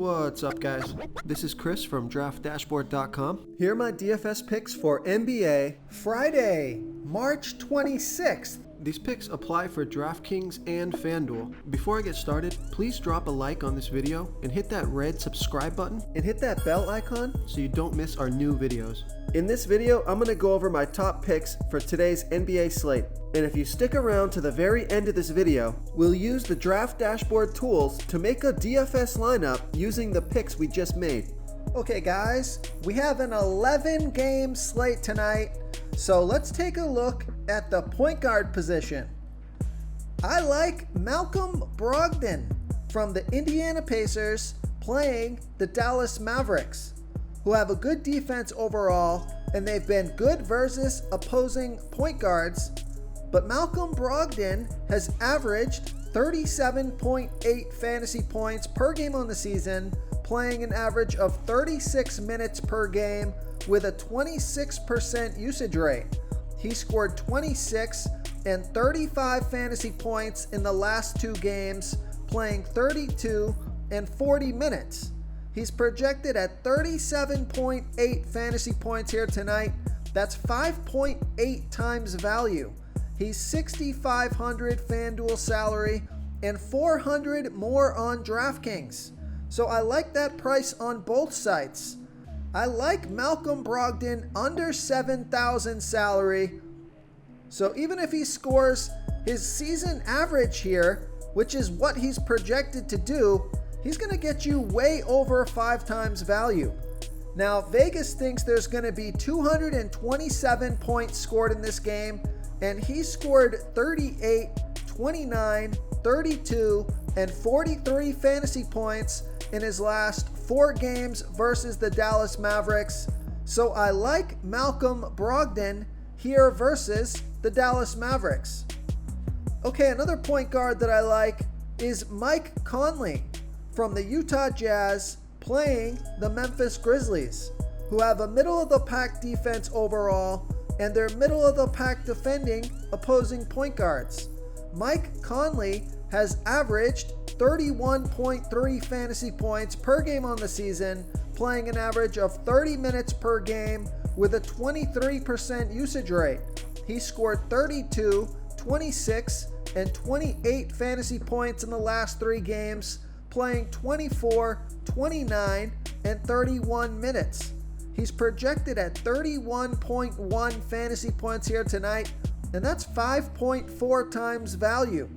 What's up, guys? This is Chris from DraftDashboard.com. Here are my DFS picks for NBA Friday, March 26th. These picks apply for DraftKings and FanDuel. Before I get started, please drop a like on this video and hit that red subscribe button and hit that bell icon so you don't miss our new videos. In this video, I'm going to go over my top picks for today's NBA slate. And if you stick around to the very end of this video, we'll use the Draft Dashboard tools to make a DFS lineup using the picks we just made. Okay guys, we have an 11-game slate tonight, so let's take a look at the point guard position. I like Malcolm Brogdon from the Indiana Pacers playing the Dallas Mavericks, who have a good defense overall, and they've been good versus opposing point guards. But Malcolm Brogdon has averaged 37.8 fantasy points per game on the season, playing an average of 36 minutes per game with a 26% usage rate. He scored 26 and 35 fantasy points in the last two games, playing 32 and 40 minutes. He's projected at 37.8 fantasy points here tonight. That's 5.8 times value. He's $6,500 FanDuel salary and $400 more on DraftKings. So I like that price on both sites. I like Malcolm Brogdon under $7,000 salary. So even if he scores his season average here, which is what he's projected to do, he's going to get you way over 5 times value. Now, Vegas thinks there's going to be 227 points scored in this game, and he scored 38, 29, 32, and 43 fantasy points in his last 4 games versus the Dallas Mavericks. So I like Malcolm Brogdon here versus the Dallas Mavericks. Okay, another point guard that I like is Mike Conley from the Utah Jazz playing the Memphis Grizzlies, who have a middle-of-the-pack defense overall, and they're middle-of-the-pack defending opposing point guards. Mike Conley has averaged 31.3 fantasy points per game on the season, playing an average of 30 minutes per game with a 23% usage rate. He scored 32, 26, and 28 fantasy points in the last 3 games, playing 24, 29, and 31 minutes. He's projected at 31.1 fantasy points here tonight, and that's 5.4 times value.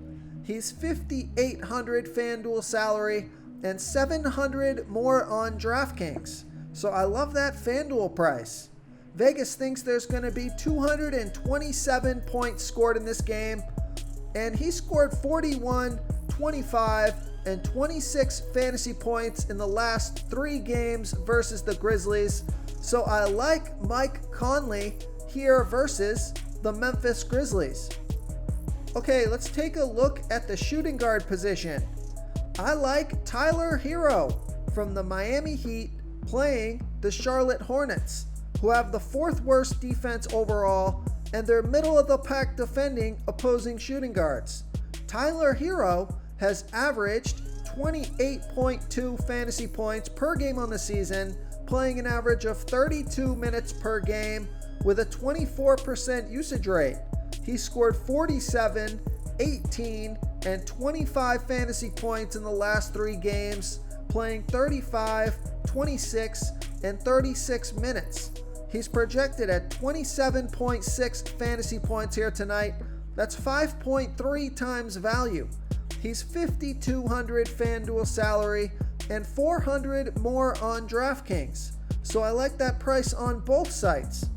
He's $5,800 FanDuel salary and $700 more on DraftKings. So I love that FanDuel price. Vegas thinks there's going to be 227 points scored in this game, and he scored 41, 25, and 26 fantasy points in the last 3 games versus the Grizzlies. So I like Mike Conley here versus the Memphis Grizzlies. Okay, let's take a look at the shooting guard position. I like Tyler Hero from the Miami Heat playing the Charlotte Hornets, who have the 4th worst defense overall, and they're middle of the pack defending opposing shooting guards. Tyler Hero has averaged 28.2 fantasy points per game on the season, playing an average of 32 minutes per game with a 24% usage rate. He scored 47, 18, and 25 fantasy points in the last 3 games, playing 35, 26, and 36 minutes. He's projected at 27.6 fantasy points here tonight. That's 5.3 times value. He's $5,200 FanDuel salary and $400 more on DraftKings. So I like that price on both sites.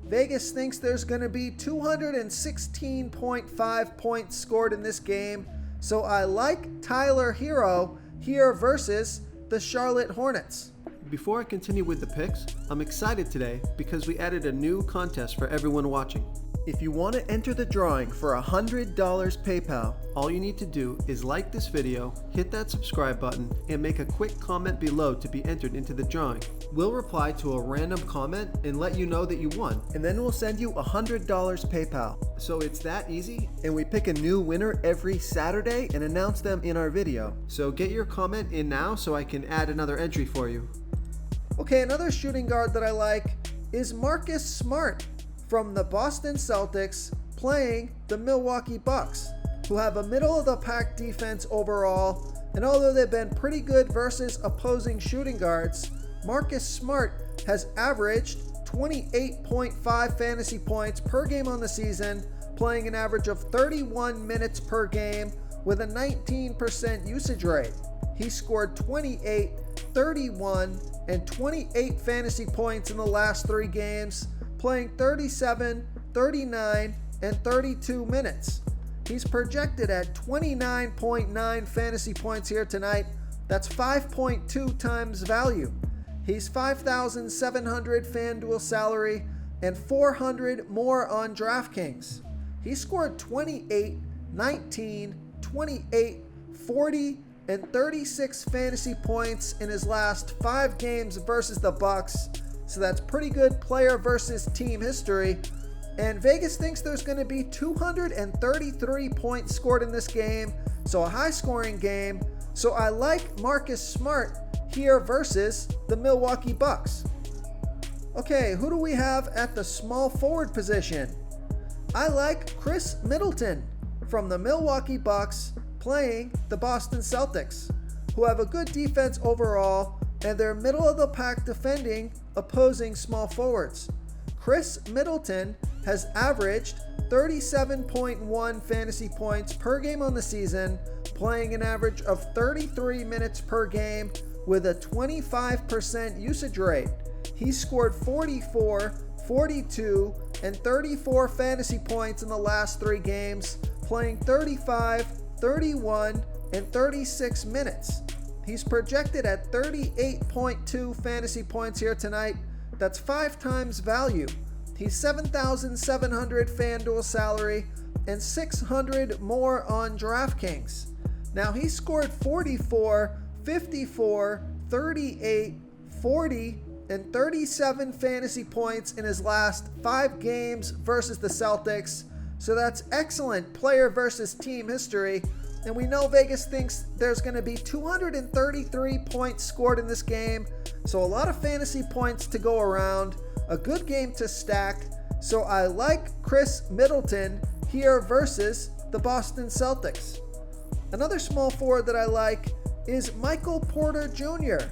Vegas thinks there's going to be 216.5 points scored in this game. So I like Tyler Hero here versus the Charlotte Hornets. Before I continue with the picks, I'm excited today because we added a new contest for everyone watching. If you want to enter the drawing for $100 PayPal, all you need to do is like this video, hit that subscribe button, and make a quick comment below to be entered into the drawing. We'll reply to a random comment and let you know that you won, and then we'll send you $100 PayPal. So it's that easy, and we pick a new winner every Saturday and announce them in our video. So get your comment in now so I can add another entry for you. Okay, another shooting guard that I like is Marcus Smart from the Boston Celtics playing the Milwaukee Bucks, who have a middle-of-the-pack defense overall, and although they've been pretty good versus opposing shooting guards, Marcus Smart has averaged 28.5 fantasy points per game on the season, playing an average of 31 minutes per game with a 19% usage rate. He scored 28, 31, and 28 fantasy points in the last 3 games, playing 37, 39, and 32 minutes. He's projected at 29.9 fantasy points here tonight. That's 5.2 times value. He's 5,700 FanDuel salary and 400 more on DraftKings. He scored 28, 19, 28, 40, and 36 fantasy points in his last 5 games versus the Bucks. So that's pretty good player versus team history. And Vegas thinks there's going to be 233 points scored in this game. So a high scoring game. So I like Marcus Smart here versus the Milwaukee Bucks. Okay, who do we have at the small forward position? I like Chris Middleton from the Milwaukee Bucks playing the Boston Celtics, who have a good defense overall, and they're middle of the pack defending opposing small forwards. Chris Middleton has averaged 37.1 fantasy points per game on the season, playing an average of 33 minutes per game with a 25% usage rate. He scored 44, 42, and 34 fantasy points in the last 3 games, playing 35, 31, and 36 minutes. He's projected at 38.2 fantasy points here tonight. That's 5 times value. He's 7,700 FanDuel salary and 600 more on DraftKings. Now he scored 44, 54, 38, 40, and 37 fantasy points in his last 5 games versus the Celtics. So that's excellent player versus team history. And we know Vegas thinks there's going to be 233 points scored in this game. So a lot of fantasy points to go around. A good game to stack. So I like Chris Middleton here versus the Boston Celtics. Another small forward that I like is Michael Porter Jr.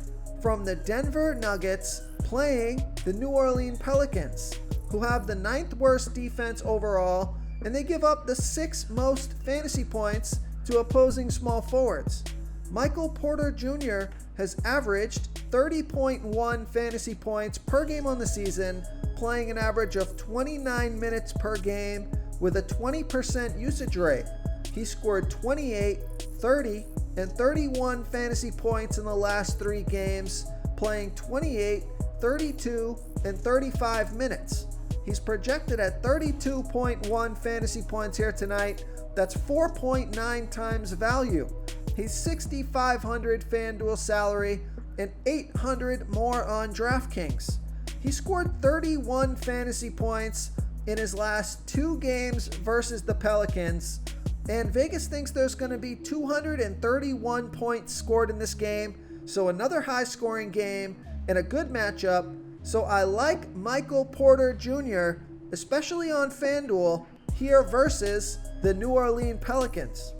from the Denver Nuggets playing the New Orleans Pelicans, who have the 9th worst defense overall, and they give up the 6th most fantasy points to opposing small forwards. Michael Porter Jr. has averaged 30.1 fantasy points per game on the season, playing an average of 29 minutes per game with a 20% usage rate. He scored 28, 30, and 31 fantasy points in the last 3 games, playing 28, 32, and 35 minutes. He's projected at 32.1 fantasy points here tonight. That's 4.9 times value. He's 6,500 FanDuel salary and 800 more on DraftKings. He scored 31 fantasy points in his last 2 games versus the Pelicans, and Vegas thinks there's going to be 231 points scored in this game. So another high scoring game and a good matchup. So I like Michael Porter Jr., especially on FanDuel, here versus the New Orleans Pelicans.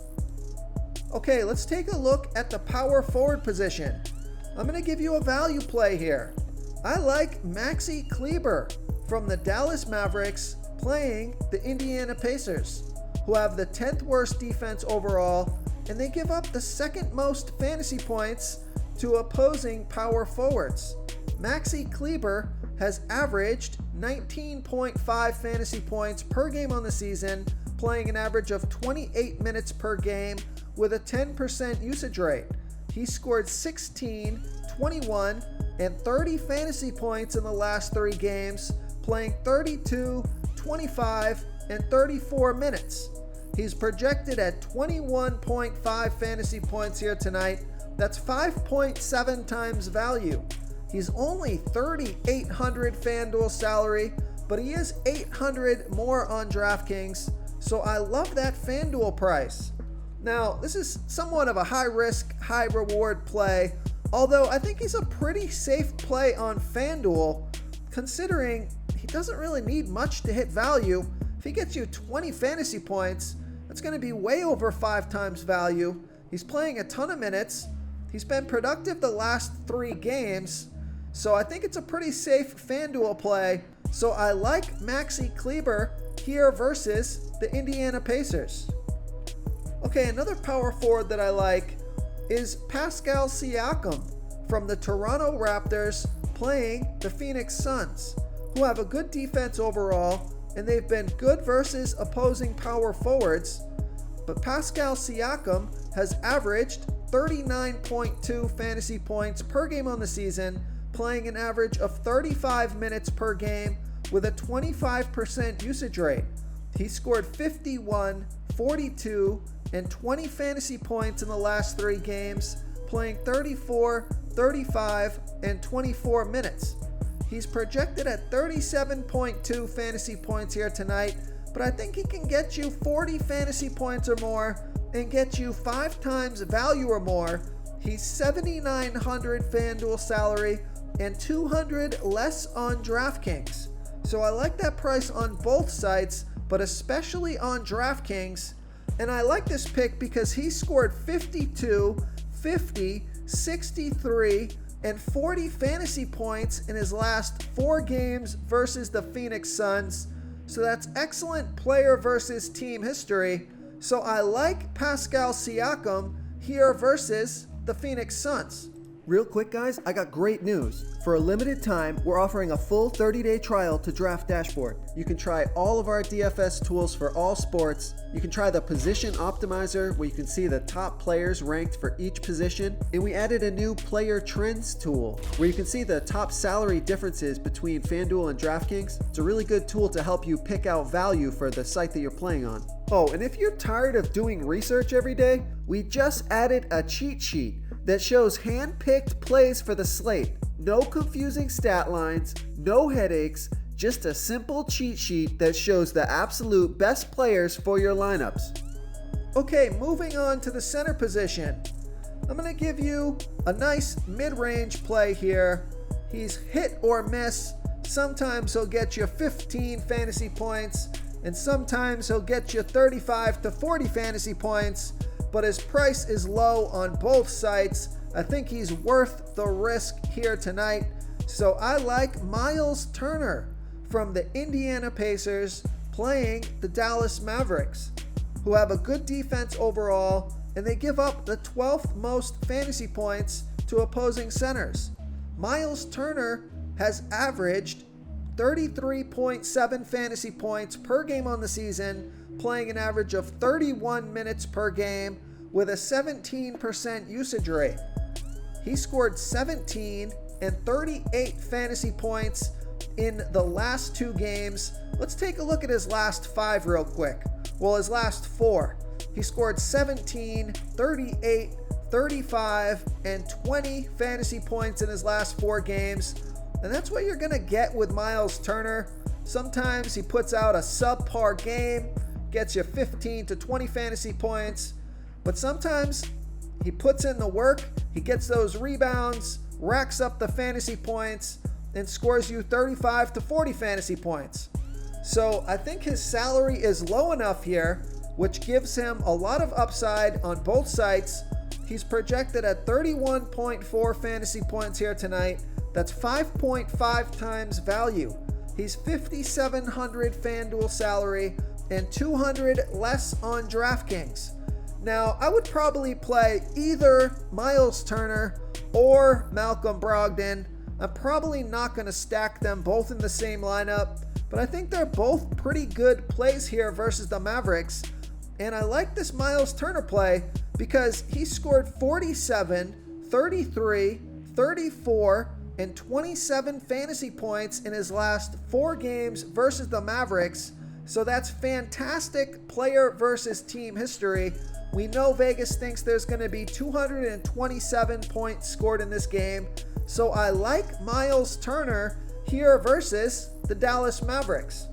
Okay, let's take a look at the power forward position. I'm going to give you a value play here. I like Maxi Kleber from the Dallas Mavericks playing the Indiana Pacers, who have the 10th worst defense overall, and they give up the 2nd most fantasy points to opposing power forwards. Maxi Kleber has averaged 19.5 fantasy points per game on the season, playing an average of 28 minutes per game with a 10% usage rate. He scored 16, 21, and 30 fantasy points in the last 3 games, playing 32, 25, and 34 minutes. He's projected at 21.5 fantasy points here tonight. That's 5.7 times value. He's only 3,800 FanDuel salary, but he is 800 more on DraftKings, so I love that FanDuel price. Now, this is somewhat of a high-risk, high-reward play, although I think he's a pretty safe play on FanDuel, considering he doesn't really need much to hit value. If he gets you 20 fantasy points, that's going to be way over 5 times value. He's playing a ton of minutes. He's been productive the last 3 games, so I think it's a pretty safe FanDuel play. So I like Maxi Kleber here versus the Indiana Pacers. Okay, another power forward that I like is Pascal Siakam from the Toronto Raptors playing the Phoenix Suns, who have a good defense overall, and they've been good versus opposing power forwards. But Pascal Siakam has averaged 39.2 fantasy points per game on the season, playing an average of 35 minutes per game with a 25% usage rate. He scored 51, 42, and 20 fantasy points in the last 3 games, playing 34, 35, and 24 minutes. He's projected at 37.2 fantasy points here tonight, but I think he can get you 40 fantasy points or more and get you 5 times value or more. He's 7,900 FanDuel salary and 200 less on DraftKings. So I like that price on both sites, but especially on DraftKings. And I like this pick because he scored 52, 50, 63, and 40 fantasy points in his last 4 games versus the Phoenix Suns. So that's excellent player versus team history. So I like Pascal Siakam here versus the Phoenix Suns. Real quick, guys, I got great news. For a limited time, we're offering a full 30-day trial to Draft Dashboard. You can try all of our DFS tools for all sports. You can try the Position Optimizer, where you can see the top players ranked for each position. And we added a new Player Trends tool, where you can see the top salary differences between FanDuel and DraftKings. It's a really good tool to help you pick out value for the site that you're playing on. Oh, and if you're tired of doing research every day, we just added a cheat sheet that shows hand-picked plays for the slate. No confusing stat lines, no headaches, just a simple cheat sheet that shows the absolute best players for your lineups. Okay, moving on to the center position. I'm going to give you a nice mid-range play here. He's hit or miss. Sometimes he'll get you 15 fantasy points, and sometimes he'll get you 35 to 40 fantasy points. But his price is low on both sites. I think he's worth the risk here tonight. So I like Miles Turner from the Indiana Pacers playing the Dallas Mavericks, who have a good defense overall, and they give up the 12th most fantasy points to opposing centers. Miles Turner has averaged 33.7 fantasy points per game on the season, playing an average of 31 minutes per game with a 17% usage rate. He scored 17 and 38 fantasy points in the last 2 games. Let's take a look at his last 5 real quick. Well, his last 4. He scored 17, 38, 35, and 20 fantasy points in his last 4 games. And that's what you're going to get with Miles Turner. Sometimes he puts out a subpar game, gets you 15 to 20 fantasy points. But sometimes he puts in the work, he gets those rebounds, racks up the fantasy points, and scores you 35 to 40 fantasy points. So I think his salary is low enough here, which gives him a lot of upside on both sites. He's projected at 31.4 fantasy points here tonight. That's 5.5 times value. He's 5,700 FanDuel salary and 200 less on DraftKings. Now, I would probably play either Miles Turner or Malcolm Brogdon. I'm probably not going to stack them both in the same lineup, but I think they're both pretty good plays here versus the Mavericks. And I like this Miles Turner play because he scored 47, 33, 34, and 27 fantasy points in his last 4 games versus the Mavericks. So that's fantastic player versus team history. We know Vegas thinks there's going to be 227 points scored in this game. So I like Miles Turner here versus the Dallas Mavericks.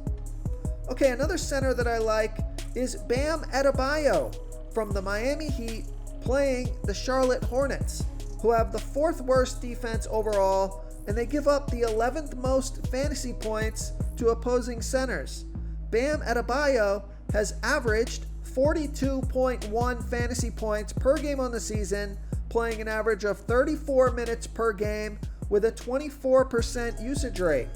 Okay, another center that I like is Bam Adebayo from the Miami Heat playing the Charlotte Hornets, who have the 4th worst defense overall, and they give up the 11th most fantasy points to opposing centers. Bam Adebayo has averaged 42.1 fantasy points per game on the season, playing an average of 34 minutes per game with a 24% usage rate.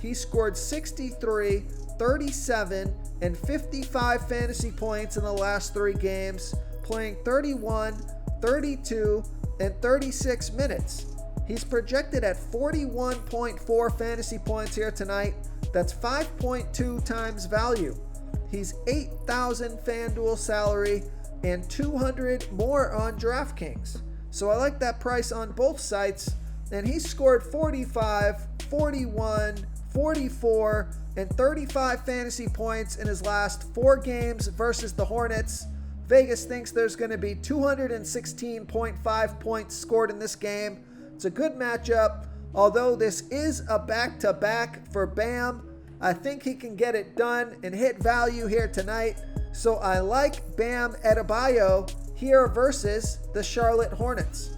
He scored 63, 37, and 55 fantasy points in the last 3 games, playing 31, 32, and 36 minutes. He's projected at 41.4 fantasy points here tonight. That's 5.2 times value. He's 8,000 FanDuel salary and 200 more on DraftKings. So I like that price on both sites. And he scored 45, 41, 44, and 35 fantasy points in his last 4 games versus the Hornets. Vegas thinks there's going to be 216.5 points scored in this game. It's a good matchup. Although this is a back-to-back for Bam, I think he can get it done and hit value here tonight. So I like Bam Adebayo here versus the Charlotte Hornets.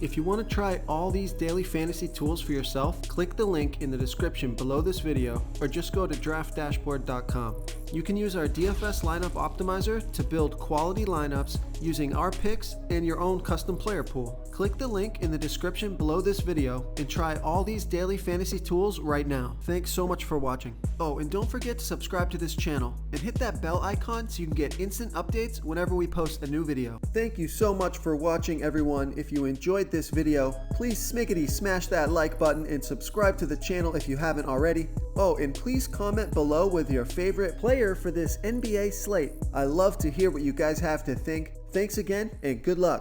If you want to try all these daily fantasy tools for yourself, click the link in the description below this video or just go to draftdashboard.com. You can use our DFS lineup optimizer to build quality lineups using our picks and your own custom player pool. Click the link in the description below this video and try all these daily fantasy tools right now. Thanks so much for watching. Oh, and don't forget to subscribe to this channel and hit that bell icon so you can get instant updates whenever we post a new video. Thank you so much for watching, everyone. If you enjoyed this video, please smash that like button and subscribe to the channel if you haven't already. Oh, and please comment below with your favorite player for this NBA slate. I love to hear what you guys have to think. Thanks again and good luck.